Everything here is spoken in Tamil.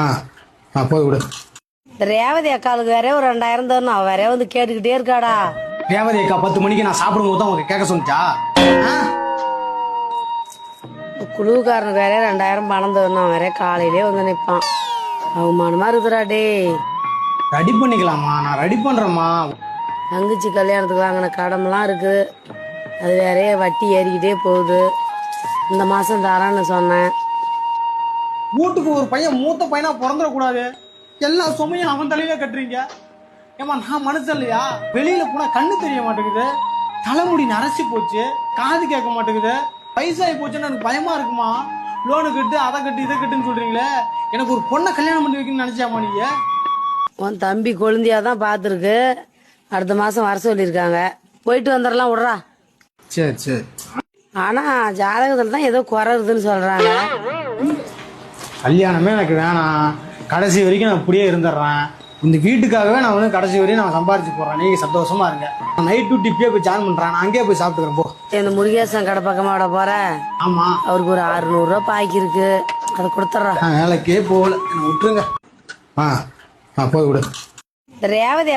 ஆ ஆ போய் விடு. ரேவதி அக்காளுக்கு வேற ஒரு 2000 தரணும். அவ வேற வந்து கேட்டுக்கிட்டே இருக்காடா. ரேவதி அக்கா 10 மணிக்கு நான் சாப்பிடும் போது தான் உங்களுக்கு கேட்க சொன்னிச்சா? குழுவுக்காரனுக்கு வேற 2000 பணம் தரணும். அவன் வேற காலையிலே வந்து நிற்பான். அவமானமா இருக்குதுடா டே. ரெடி பண்ணிக்கலாமா? நான் ரெடி பண்றேம்மா. தங்கச்சி கல்யாணத்துக்கு வாங்கின கடமெல்லாம் இருக்கு. அது வேற வட்டி ஏறிக்கிட்டே போகுது. இந்த மாசம் தரேன்னு சொன்னேன். வீட்டுக்கு ஒரு பையன் மூத்த பையனா பிறந்துடக்கூடாது. எல்லா சுமையும் அவன் தலையில கட்டுறீங்க. ஏமா நான் மனுஷன் இல்லையா? வெளியில போனா கண்ணு தெரிய மாட்டேங்குது, தலைமுடி நரைச்சி போச்சு, காது கேட்க மாட்டேங்குது, வயசாகி போச்சுன்னு எனக்கு பயமா இருக்குமா. லோனு கட்டு, அதை கட்டு, இதை கட்டுன்னு சொல்றீங்களே. எனக்கு ஒரு பொண்ணை கல்யாணம் பண்ணி வைக்கணும்னு நினைச்சாமா நீங்க? உன் தம்பி கொழுந்தியாதான் பார்த்துருக்கு. அடுத்த மாசம் வர சொல்லியிருக்காங்க. போயிட்டு வந்துடலாம் விடுறா. சரி சரி. ஆனா ஜாதகத்துல தான் ஏதோ குறையுதுன்னு சொல்றாங்க. கல்யாணமே எனக்கு வேணாம். கடைசி வரைக்கும் நான் இப்படியே இருந்துடுறேன். இந்த வீட்டுக்காகவே நான் வந்து கடைசி வரையும் நான் சம்பாரிச்சு போறேன். நீங்க சந்தோஷமா இருங்க. நைட் டியூட்டி இப்பயே போய் ஜாயின் பண்றேன். நான் அங்கேயே போய் சாப்பிட்டுக்கிறேன் போ. இந்த முருகேசன் கடை பக்கமா விட போற. ஆமா, அவருக்கு ஒரு 600 ரூபாய் பாக்கி இருக்கு. அதை கொடுத்துட்றேன். நான் வேலைக்கே போகல, என்ன விட்டுருங்க. ஆ ஆ போய் விடு. ரேவதி